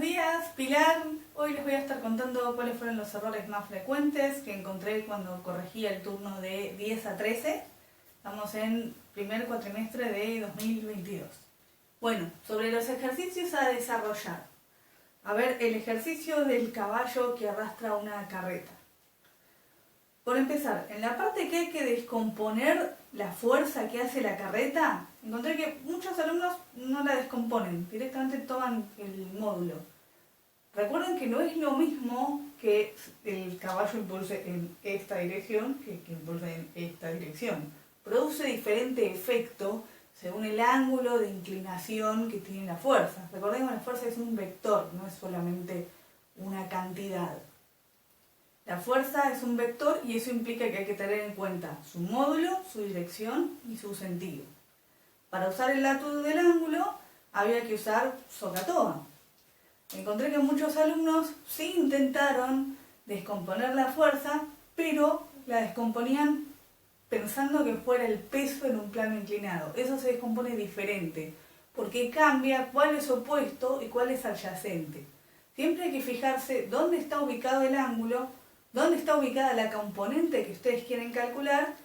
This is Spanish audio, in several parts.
días, Pilar. Hoy les voy a estar contando cuáles fueron los errores más frecuentes que encontré cuando corregí el turno de 10 a 13. Estamos en primer cuatrimestre de 2022. Bueno, sobre los ejercicios a desarrollar. A ver, el ejercicio del caballo que arrastra una carreta. Por empezar, en la parte que hay que descomponer la fuerza que hace la carreta, encontré que muchos alumnos no la descomponen, directamente toman el módulo. Recuerden que no es lo mismo que el caballo impulse en esta dirección que impulse en esta dirección. Produce diferente efecto según el ángulo de inclinación que tiene la fuerza. Recordemos que la fuerza es un vector, no es solamente una cantidad. La fuerza es un vector y eso implica que hay que tener en cuenta su módulo, su dirección y su sentido. Para usar el latitud del ángulo había que usar SOHCAHTOA. Encontré que muchos alumnos sí intentaron descomponer la fuerza, pero la descomponían pensando que fuera el peso en un plano inclinado. Eso se descompone diferente, porque cambia cuál es opuesto y cuál es adyacente. Siempre hay que fijarse dónde está ubicado el ángulo, dónde está ubicada la componente que ustedes quieren calcular,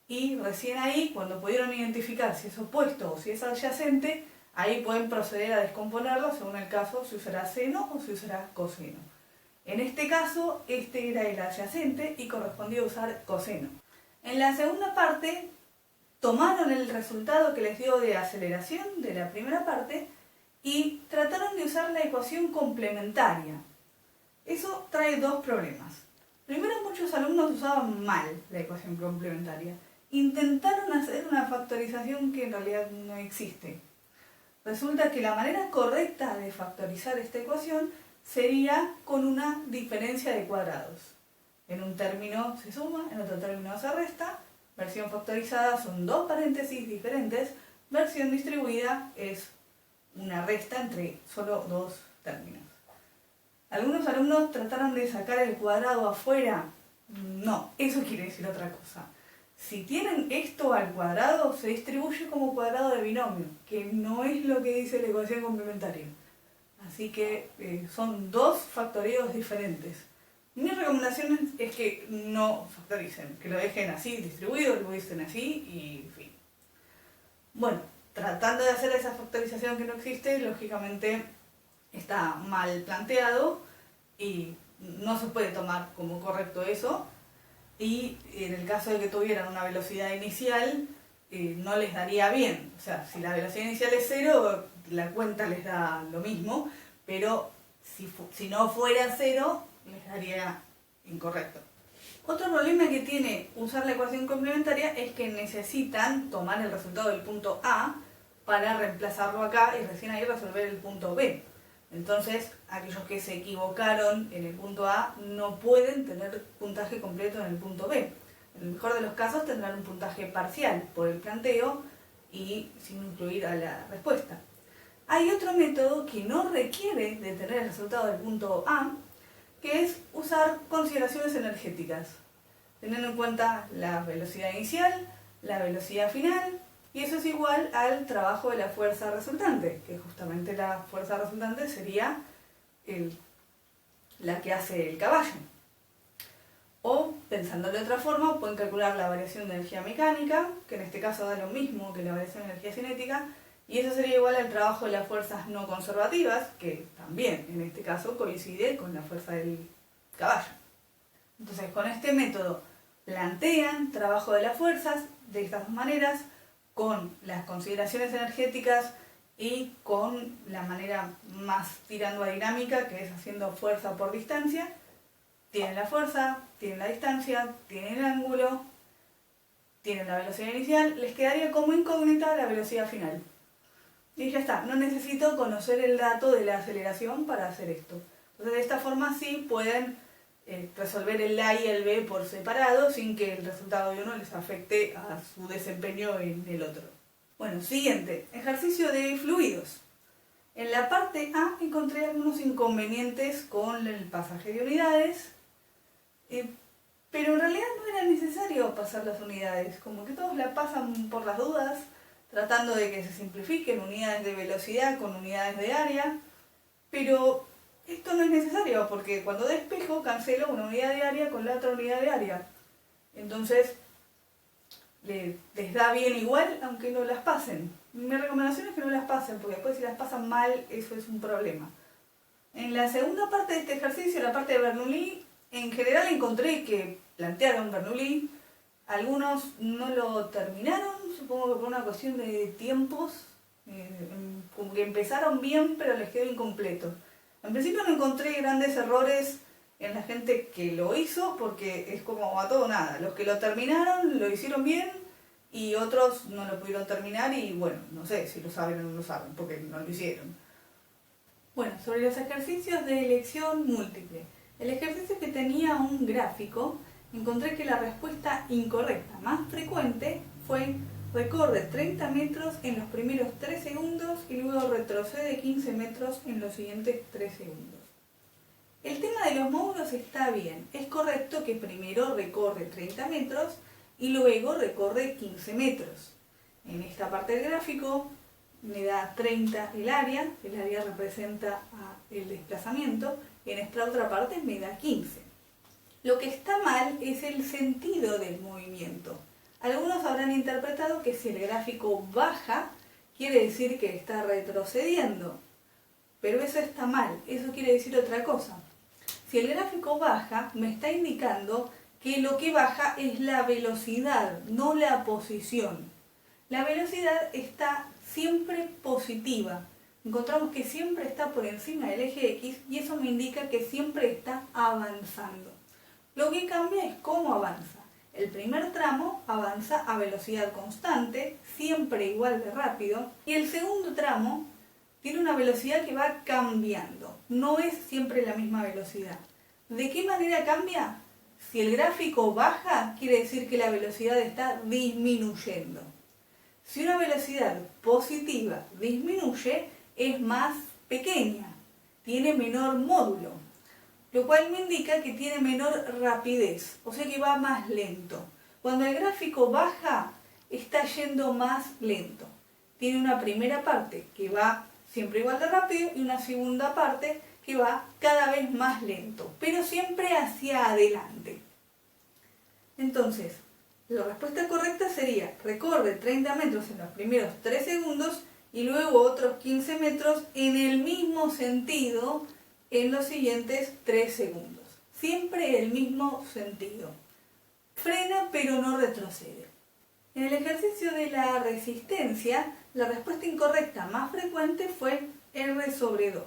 y recién ahí, cuando pudieron identificar si es opuesto o si es adyacente, ahí pueden proceder a descomponerlo según el caso, si usará seno o si usará coseno. En este caso, este era el adyacente y correspondía usar coseno. En la segunda parte, tomaron el resultado que les dio de aceleración de la primera parte y trataron de usar la ecuación complementaria. Eso trae dos problemas. Primero, muchos alumnos usaban mal la ecuación complementaria. Intentaron hacer una factorización que en realidad no existe. Resulta que la manera correcta de factorizar esta ecuación sería con una diferencia de cuadrados. En un término se suma, en otro término se resta. Versión factorizada son dos paréntesis diferentes. Versión distribuida es una resta entre solo dos términos. ¿Algunos alumnos trataron de sacar el cuadrado afuera? No, eso quiere decir otra cosa. Si tienen esto al cuadrado, se distribuye como cuadrado de binomio, que no es lo que dice la ecuación complementaria. Así que son dos factoreos diferentes. Mi recomendación es que no factoricen, que lo dejen así distribuido, lo dicen así y fin. Bueno, tratando de hacer esa factorización que no existe, lógicamente está mal planteado y no se puede tomar como correcto eso, y en el caso de que tuvieran una velocidad inicial no les daría bien. O sea, si la velocidad inicial es 0, la cuenta les da lo mismo, pero si no fuera 0, les daría incorrecto. Otro problema que tiene usar la ecuación complementaria es que necesitan tomar el resultado del punto A para reemplazarlo acá y recién ahí resolver el punto B. Entonces, aquellos que se equivocaron en el punto A no pueden tener puntaje completo en el punto B. En el mejor de los casos tendrán un puntaje parcial por el planteo y sin incluir a la respuesta. Hay otro método que no requiere de tener el resultado del punto A, que es usar consideraciones energéticas, teniendo en cuenta la velocidad inicial, la velocidad final, y eso es igual al trabajo de la fuerza resultante, que justamente la fuerza resultante sería la que hace el caballo. O, pensando de otra forma, pueden calcular la variación de energía mecánica, que en este caso da lo mismo que la variación de energía cinética, y eso sería igual al trabajo de las fuerzas no conservativas, que también en este caso coincide con la fuerza del caballo. Entonces, con este método plantean trabajo de las fuerzas de estas dos maneras, con las consideraciones energéticas y con la manera más tirando a dinámica, que es haciendo fuerza por distancia. Tienen la fuerza, tienen la distancia, tienen el ángulo, tienen la velocidad inicial, les quedaría como incógnita la velocidad final. Y ya está, no necesito conocer el dato de la aceleración para hacer esto. Entonces, de esta forma sí pueden resolver el A y el B por separado sin que el resultado de uno les afecte a su desempeño en el otro. Bueno, siguiente, ejercicio de fluidos. En la parte A encontré algunos inconvenientes con el pasaje de unidades, pero en realidad no era necesario pasar las unidades, como que todos la pasan por las dudas, tratando de que se simplifiquen unidades de velocidad con unidades de área, pero Esto no es necesario porque cuando despejo cancelo una unidad de área con la otra unidad de área. Entonces les da bien igual aunque no las pasen. Mi recomendación es que no las pasen porque después si las pasan mal eso es un problema. En la segunda parte de este ejercicio, la parte de Bernoulli, en general encontré que plantearon Bernoulli. Algunos no lo terminaron, supongo que por una cuestión de tiempos, como que empezaron bien pero les quedó incompleto. En principio no encontré grandes errores en la gente que lo hizo porque es como a todo o nada. Los que lo terminaron lo hicieron bien y otros no lo pudieron terminar y bueno, no sé si lo saben o no lo saben porque no lo hicieron. Bueno, sobre los ejercicios de elección múltiple. El ejercicio que tenía un gráfico, encontré que la respuesta incorrecta más frecuente fue recorre 30 metros en los primeros 3 segundos y luego retrocede 15 metros en los siguientes 3 segundos. El tema de los módulos está bien. Es correcto que primero recorre 30 metros y luego recorre 15 metros. En esta parte del gráfico me da 30 el área representa el desplazamiento, y en esta otra parte me da 15. Lo que está mal es el sentido del movimiento. Algunos habrán interpretado que si el gráfico baja, quiere decir que está retrocediendo. Pero eso está mal, eso quiere decir otra cosa. Si el gráfico baja, me está indicando que lo que baja es la velocidad, no la posición. La velocidad está siempre positiva. Encontramos que siempre está por encima del eje X y eso me indica que siempre está avanzando. Lo que cambia es cómo avanza. El primer tramo avanza a velocidad constante, siempre igual de rápido, y el segundo tramo tiene una velocidad que va cambiando. No es siempre la misma velocidad. ¿De qué manera cambia? Si el gráfico baja, quiere decir que la velocidad está disminuyendo. Si una velocidad positiva disminuye, es más pequeña, tiene menor módulo, lo cual me indica que tiene menor rapidez, o sea que va más lento. Cuando el gráfico baja, está yendo más lento. Tiene una primera parte que va siempre igual de rápido y una segunda parte que va cada vez más lento, pero siempre hacia adelante. Entonces, la respuesta correcta sería, recorre 30 metros en los primeros 3 segundos y luego otros 15 metros en el mismo sentido en los siguientes 3 segundos. Siempre el mismo sentido. Frena pero no retrocede. En el ejercicio de la resistencia, la respuesta incorrecta más frecuente fue R sobre 2.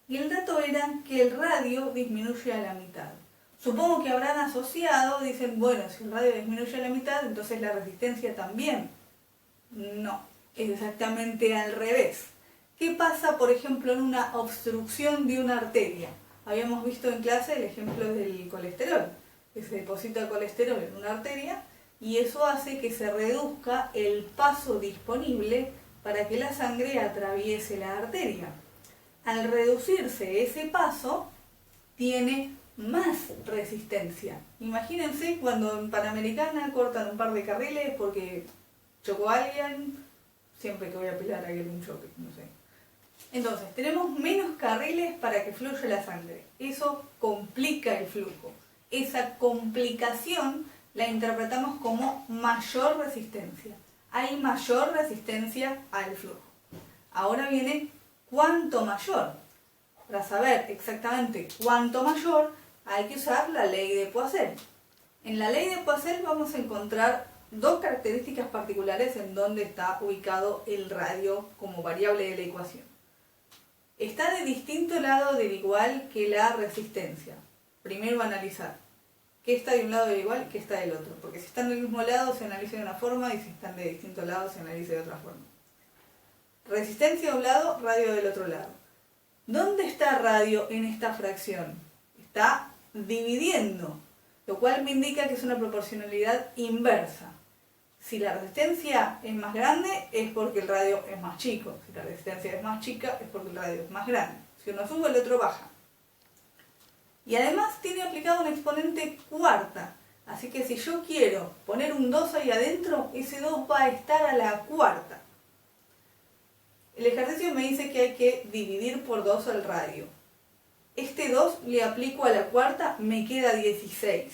Y el dato era que el radio disminuye a la mitad. Supongo que habrán asociado, dicen, bueno, si el radio disminuye a la mitad, entonces la resistencia también. No, es exactamente al revés. ¿Qué pasa, por ejemplo, en una obstrucción de una arteria? Habíamos visto en clase el ejemplo del colesterol, que se deposita colesterol en una arteria y eso hace que se reduzca el paso disponible para que la sangre atraviese la arteria. Al reducirse ese paso, tiene más resistencia. Imagínense cuando en Panamericana cortan un par de carriles porque chocó a alguien, siempre que voy a pelear hay algún choque, no sé. Entonces, tenemos menos carriles para que fluya la sangre. Eso complica el flujo. Esa complicación la interpretamos como mayor resistencia. Hay mayor resistencia al flujo. Ahora viene cuánto mayor. Para saber exactamente cuánto mayor, hay que usar la ley de Poiseuille. En la ley de Poiseuille vamos a encontrar dos características particulares en donde está ubicado el radio como variable de la ecuación. Está de distinto lado del igual que la resistencia. Primero analizar qué está de un lado del igual y qué está del otro. Porque si están del mismo lado se analiza de una forma y si están de distinto lado se analiza de otra forma. Resistencia de un lado, radio del otro lado. ¿Dónde está radio en esta fracción? Está dividiendo, lo cual me indica que es una proporcionalidad inversa. Si la resistencia es más grande es porque el radio es más chico. Si la resistencia es más chica es porque el radio es más grande. Si uno sube, el otro baja. Y además tiene aplicado un exponente cuarta. Así que si yo quiero poner un 2 ahí adentro, ese 2 va a estar a la cuarta. El ejercicio me dice que hay que dividir por 2 el radio. este 2 le aplico a la cuarta, me queda 16.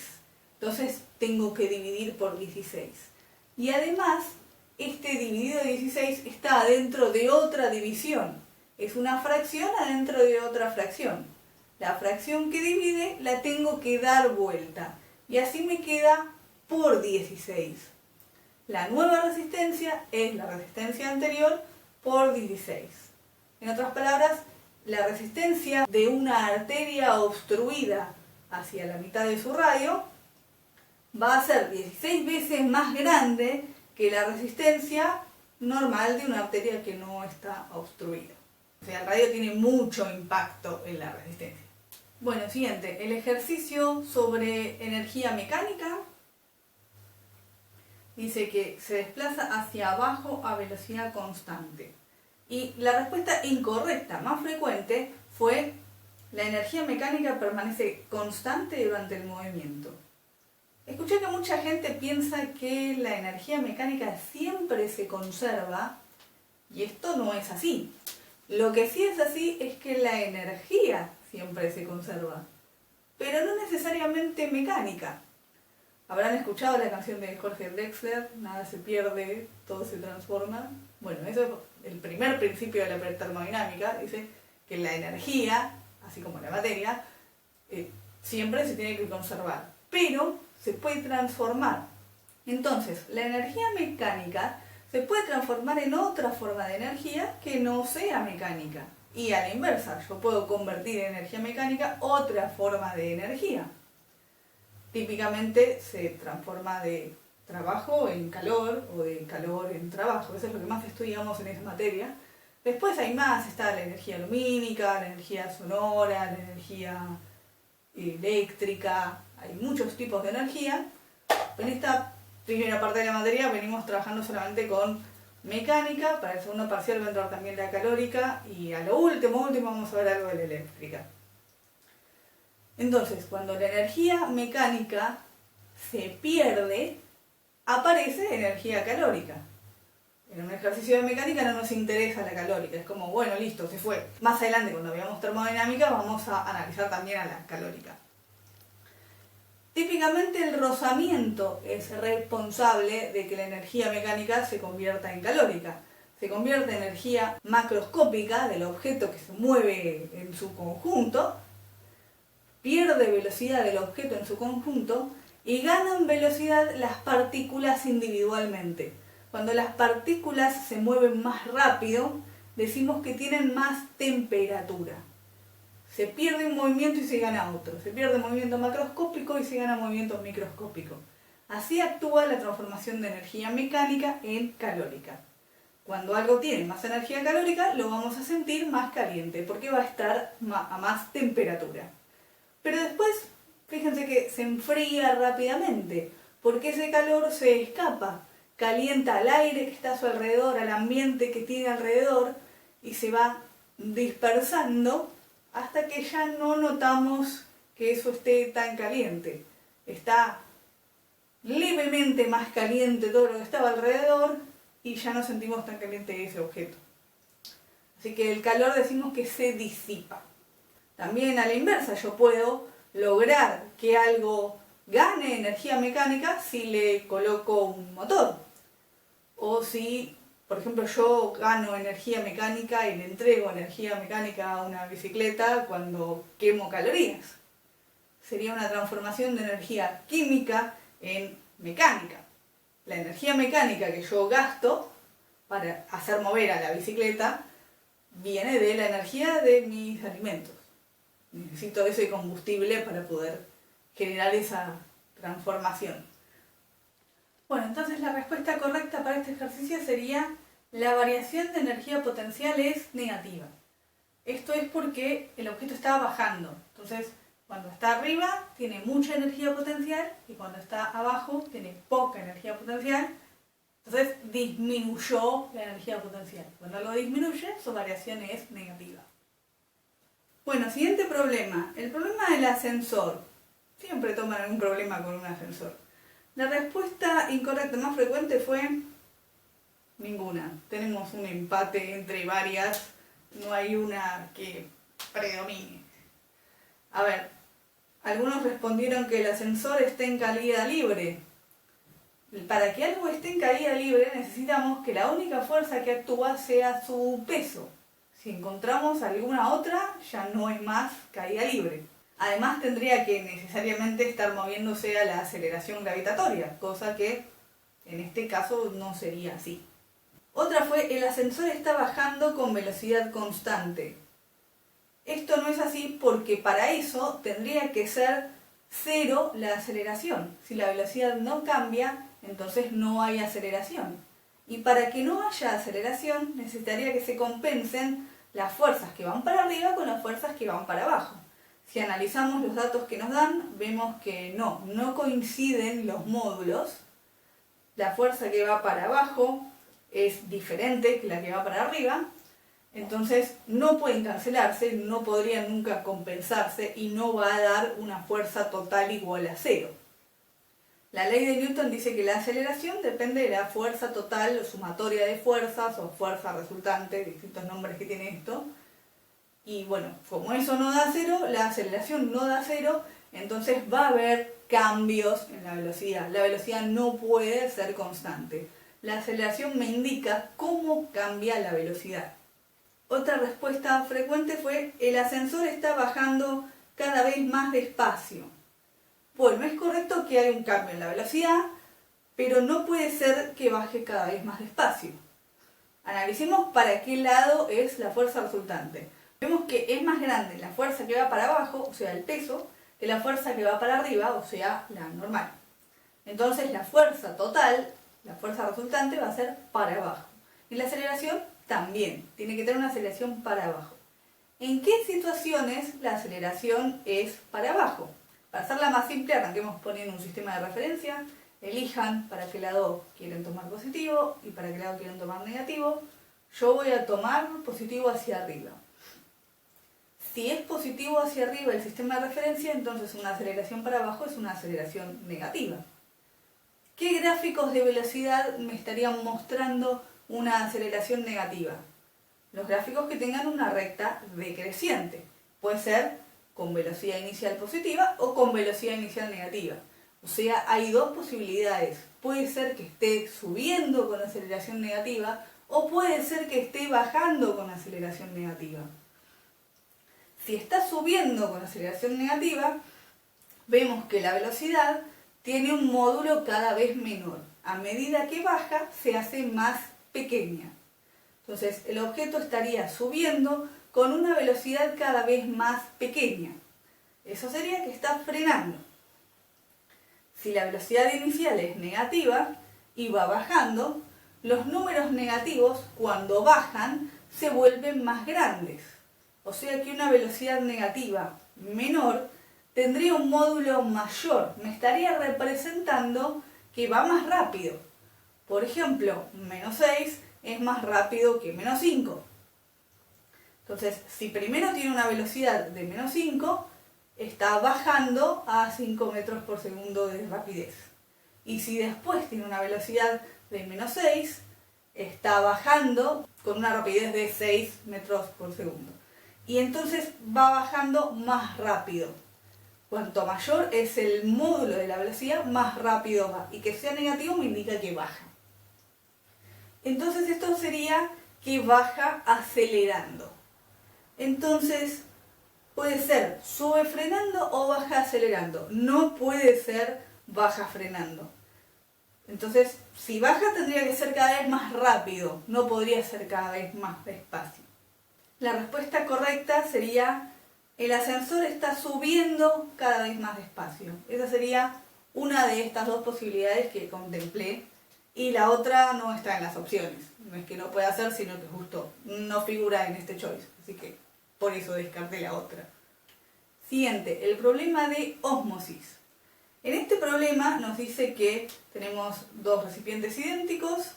Entonces tengo que dividir por 16. Y además, este dividido 16 está adentro de otra división. Es una fracción adentro de otra fracción. La fracción que divide la tengo que dar vuelta. Y así me queda por 16. La nueva resistencia es la resistencia anterior por 16. En otras palabras, la resistencia de una arteria obstruida hacia la mitad de su radio va a ser 16 veces más grande que la resistencia normal de una arteria que no está obstruida. O sea, el radio tiene mucho impacto en la resistencia. Bueno, siguiente, el ejercicio sobre energía mecánica. Dice que se desplaza hacia abajo a velocidad constante. Y la respuesta incorrecta más frecuente fue: la energía mecánica permanece constante durante el movimiento. Escuché que mucha gente piensa que la energía mecánica siempre se conserva, y esto no es así. Lo que sí es así es que la energía siempre se conserva, pero no necesariamente mecánica. Habrán escuchado la canción de Jorge Drexler, nada se pierde, todo se transforma. Bueno, eso es el primer principio de la termodinámica, dice que la energía, así como la materia, siempre se tiene que conservar, pero se puede transformar. Entonces, la energía mecánica se puede transformar en otra forma de energía que no sea mecánica. Y a la inversa, yo puedo convertir en energía mecánica otra forma de energía. Típicamente se transforma de trabajo en calor o de calor en trabajo. Eso es lo que más estudiamos en esa materia. Después hay más, está la energía lumínica, la energía sonora, la energía eléctrica. Hay muchos tipos de energía. En esta primera parte de la materia venimos trabajando solamente con mecánica. Para el segundo parcial va a entrar también la calórica. Y a lo último vamos a ver algo de la eléctrica. Entonces, cuando la energía mecánica se pierde, aparece energía calórica. En un ejercicio de mecánica no nos interesa la calórica, es como, bueno, listo, se fue. Más adelante, cuando veamos termodinámica, vamos a analizar también a la calórica. Típicamente el rozamiento es responsable de que la energía mecánica se convierta en calórica. Se convierte en energía macroscópica del objeto que se mueve en su conjunto, pierde velocidad del objeto en su conjunto y ganan velocidad las partículas individualmente. Cuando las partículas se mueven más rápido, decimos que tienen más temperatura. Se pierde un movimiento y se gana otro. Se pierde movimiento macroscópico y se gana movimiento microscópico. Así actúa la transformación de energía mecánica en calórica. Cuando algo tiene más energía calórica, lo vamos a sentir más caliente, porque va a estar a más temperatura. Pero después, fíjense que se enfría rápidamente, porque ese calor se escapa, calienta al aire que está a su alrededor, al ambiente que tiene alrededor, y se va dispersando hasta que ya no notamos que eso esté tan caliente. Está levemente más caliente todo lo que estaba alrededor y ya no sentimos tan caliente ese objeto. Así que el calor decimos que se disipa. También a la inversa, yo puedo lograr que algo gane energía mecánica si le coloco un motor. O si, por ejemplo, yo gano energía mecánica y le entrego energía mecánica a una bicicleta cuando quemo calorías. Sería una transformación de energía química en mecánica. La energía mecánica que yo gasto para hacer mover a la bicicleta viene de la energía de mis alimentos. Necesito ese combustible para poder generar esa transformación. Bueno, entonces la respuesta correcta para este ejercicio sería: la variación de energía potencial es negativa. Esto es porque el objeto está bajando. Entonces, cuando está arriba tiene mucha energía potencial y cuando está abajo tiene poca energía potencial. Entonces disminuyó la energía potencial. Cuando algo disminuye, su variación es negativa. Bueno, siguiente problema. El problema del ascensor. Siempre toman algún problema con un ascensor. La respuesta incorrecta más frecuente fue ninguna. Tenemos un empate entre varias. No hay una que predomine. A ver, algunos respondieron que el ascensor está en caída libre. Para que algo esté en caída libre necesitamos que la única fuerza que actúa sea su peso. Si encontramos alguna otra, ya no es más caída libre. Además tendría que necesariamente estar moviéndose a la aceleración gravitatoria, cosa que en este caso no sería así. Otra fue, el ascensor está bajando con velocidad constante. Esto no es así porque para eso tendría que ser cero la aceleración. Si la velocidad no cambia, entonces no hay aceleración. Y para que no haya aceleración, necesitaría que se compensen las fuerzas que van para arriba con las fuerzas que van para abajo. Si analizamos los datos que nos dan, vemos que no coinciden los módulos. La fuerza que va para abajo es diferente que la que va para arriba. Entonces no pueden cancelarse, no podrían nunca compensarse y no va a dar una fuerza total igual a cero. La ley de Newton dice que la aceleración depende de la fuerza total o sumatoria de fuerzas o fuerza resultante, distintos nombres que tiene esto. Y bueno, como eso no da cero, la aceleración no da cero, entonces va a haber cambios en la velocidad. La velocidad no puede ser constante. La aceleración me indica cómo cambia la velocidad. Otra respuesta frecuente fue, el ascensor está bajando cada vez más despacio. Bueno, es correcto que hay un cambio en la velocidad, pero no puede ser que baje cada vez más despacio. Analicemos para qué lado es la fuerza resultante. Vemos que es más grande la fuerza que va para abajo, o sea el peso, que la fuerza que va para arriba, o sea la normal. Entonces la fuerza total, la fuerza resultante va a ser para abajo. Y la aceleración también, tiene que tener una aceleración para abajo. ¿En qué situaciones la aceleración es para abajo? Para hacerla más simple, arranquemos poniendo un sistema de referencia. Elijan para qué lado quieren tomar positivo y para qué lado quieren tomar negativo. Yo voy a tomar positivo hacia arriba. Si es positivo hacia arriba el sistema de referencia, entonces una aceleración para abajo es una aceleración negativa. ¿Qué gráficos de velocidad me estarían mostrando una aceleración negativa? Los gráficos que tengan una recta decreciente. Puede ser con velocidad inicial positiva o con velocidad inicial negativa. O sea, hay dos posibilidades. Puede ser que esté subiendo con aceleración negativa o puede ser que esté bajando con aceleración negativa. Si está subiendo con aceleración negativa, vemos que la velocidad tiene un módulo cada vez menor. A medida que baja, se hace más pequeña. Entonces, el objeto estaría subiendo con una velocidad cada vez más pequeña. Eso sería que está frenando. Si la velocidad inicial es negativa y va bajando, los números negativos, cuando bajan, se vuelven más grandes. O sea que una velocidad negativa menor tendría un módulo mayor. Me estaría representando que va más rápido. Por ejemplo, menos 6 es más rápido que menos 5. Entonces, si primero tiene una velocidad de menos 5, está bajando a 5 metros por segundo de rapidez. Y si después tiene una velocidad de menos 6, está bajando con una rapidez de 6 metros por segundo. Y entonces va bajando más rápido. Cuanto mayor es el módulo de la velocidad, más rápido va. Y que sea negativo me indica que baja. Entonces esto sería que baja acelerando. Entonces puede ser sube frenando o baja acelerando. No puede ser baja frenando. Entonces, si baja tendría que ser cada vez más rápido. No podría ser cada vez más despacio. La respuesta correcta sería, el ascensor está subiendo cada vez más despacio. Esa sería una de estas dos posibilidades que contemplé y la otra no está en las opciones. No es que no pueda ser, sino que justo no figura en este choice. Así que por eso descarté la otra. Siguiente, el problema de ósmosis. En este problema nos dice que tenemos dos recipientes idénticos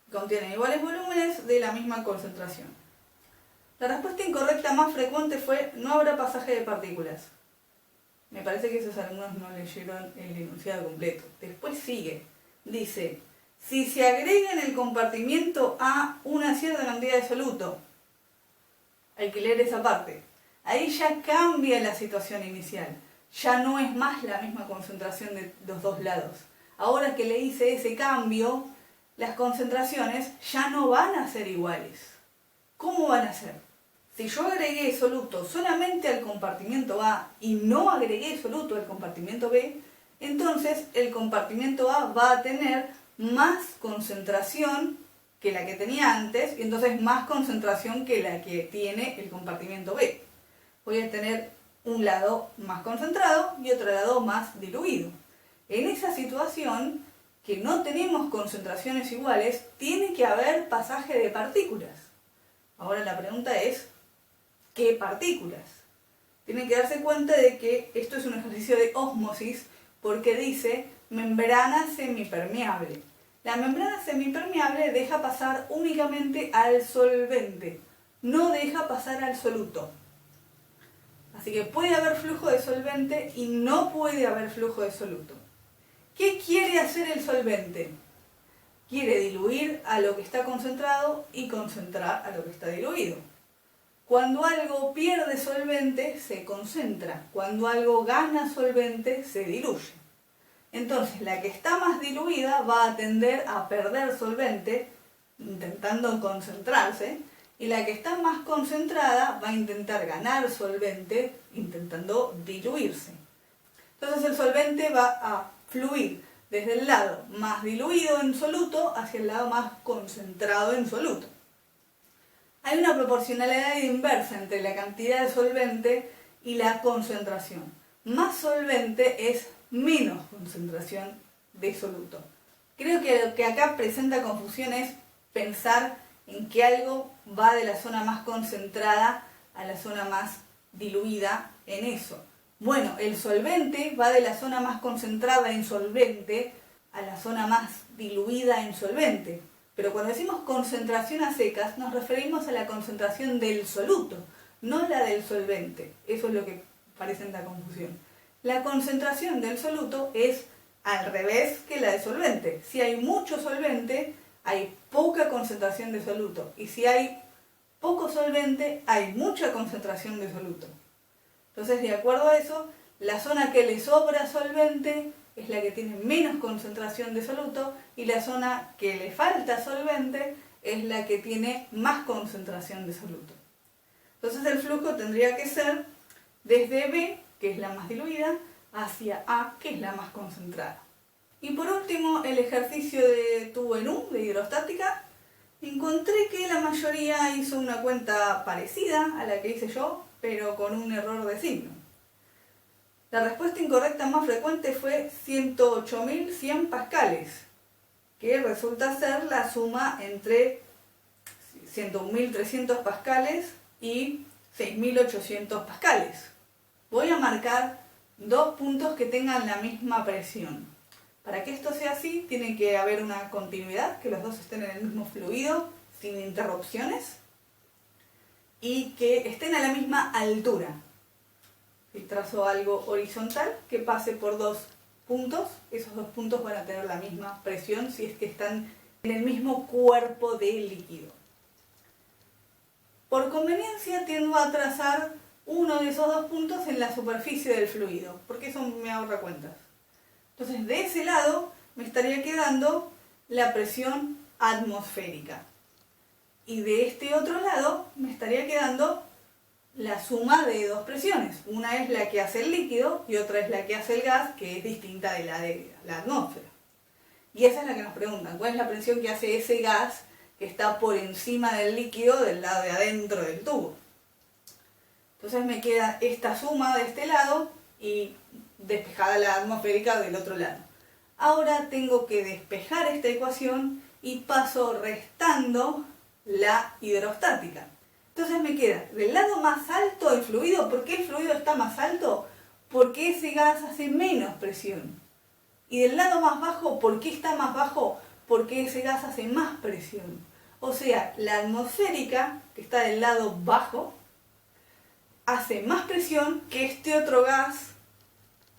que contienen iguales volúmenes de la misma concentración. La respuesta incorrecta más frecuente fue no habrá pasaje de partículas. Me parece que esos alumnos no leyeron el enunciado completo. Después sigue. Dice, si se agrega en el compartimiento A una cierta cantidad de soluto. Hay que leer esa parte. ahí ya cambia la situación inicial. Ya no es más la misma concentración de los dos lados. Ahora que le hice ese cambio, las concentraciones ya no van a ser iguales. ¿Cómo van a ser? Si yo agregué soluto solamente al compartimiento A y no agregué soluto al compartimiento B, entonces el compartimiento A va a tener más concentración que la que tenía antes y entonces más concentración que la que tiene el compartimiento B. Voy a tener un lado más concentrado y otro lado más diluido. En esa situación, que no tenemos concentraciones iguales, tiene que haber pasaje de partículas. Ahora la pregunta es, ¿qué partículas? Tienen que darse cuenta de que esto es un ejercicio de ósmosis porque dice membrana semipermeable. La membrana semipermeable deja pasar únicamente al solvente, no deja pasar al soluto. Así que puede haber flujo de solvente y no puede haber flujo de soluto. ¿Qué quiere hacer el solvente? Quiere diluir a lo que está concentrado y concentrar a lo que está diluido. Cuando algo pierde solvente, se concentra. Cuando algo gana solvente, se diluye. Entonces, la que está más diluida va a tender a perder solvente, intentando concentrarse, y la que está más concentrada va a intentar ganar solvente, intentando diluirse. Entonces, el solvente va a fluir desde el lado más diluido en soluto hacia el lado más concentrado en soluto. Hay una proporcionalidad inversa entre la cantidad de solvente y la concentración. Más solvente es menos concentración de soluto. Creo que lo que acá presenta confusión es pensar en que algo va de la zona más concentrada a la zona más diluida en eso. Bueno, el solvente va de la zona más concentrada en solvente a la zona más diluida en solvente. Pero cuando decimos concentración a secas, nos referimos a la concentración del soluto, no la del solvente. Eso es lo que parece la confusión. La concentración del soluto es al revés que la del solvente. Si hay mucho solvente, hay poca concentración de soluto. Y si hay poco solvente, hay mucha concentración de soluto. Entonces, de acuerdo a eso, la zona que le sobra solvente es la que tiene menos concentración de soluto y la zona que le falta solvente es la que tiene más concentración de soluto. Entonces, el flujo tendría que ser desde B, que es la más diluida, hacia A, que es la más concentrada. Y por último, el ejercicio de tubo en U, de hidrostática. Encontré que la mayoría hizo una cuenta parecida a la que hice yo, pero con un error de signo. La respuesta incorrecta más frecuente fue 108.100 pascales, que resulta ser la suma entre 101.300 pascales y 6.800 pascales. Voy a marcar dos puntos que tengan la misma presión. Para que esto sea así, tiene que haber una continuidad, que los dos estén en el mismo fluido, sin interrupciones, y que estén a la misma altura. Si trazo algo horizontal que pase por dos puntos, esos dos puntos van a tener la misma presión si es que están en el mismo cuerpo de líquido. Por conveniencia tiendo a trazar uno de esos dos puntos en la superficie del fluido, porque eso me ahorra cuentas. Entonces, de ese lado me estaría quedando la presión atmosférica. Y de este otro lado me estaría quedando la suma de dos presiones. Una es la que hace el líquido y otra es la que hace el gas, que es distinta de la atmósfera. Y esa es la que nos preguntan, ¿cuál es la presión que hace ese gas que está por encima del líquido del lado de adentro del tubo? Entonces me queda esta suma de este lado y despejada la atmosférica del otro lado. Ahora tengo que despejar esta ecuación y paso restando la hidrostática. Entonces me queda del lado más alto el fluido. ¿Por qué el fluido está más alto? Porque ese gas hace menos presión. Y del lado más bajo, ¿por qué está más bajo? Porque ese gas hace más presión. O sea, la atmosférica, que está del lado bajo, hace más presión que este otro gas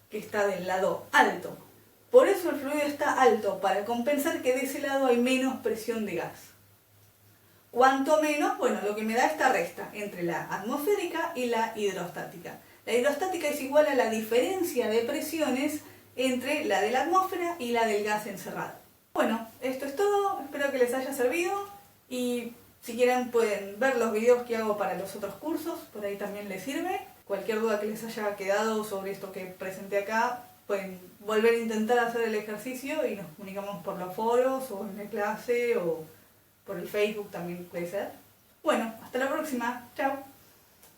que está del lado alto. Por eso el fluido está alto, para compensar que de ese lado hay menos presión de gas. cuanto menos, bueno, lo que me da esta resta entre la atmosférica y la hidrostática. La hidrostática es igual a la diferencia de presiones entre la de la atmósfera y la del gas encerrado. Bueno, esto es todo, espero que les haya servido y si quieren pueden ver los videos que hago para los otros cursos, por ahí también les sirve. Cualquier duda que les haya quedado sobre esto que presenté acá, pueden volver a intentar hacer el ejercicio y nos comunicamos por los foros o en la clase o por el Facebook también puede ser. Bueno, hasta la próxima. Chao.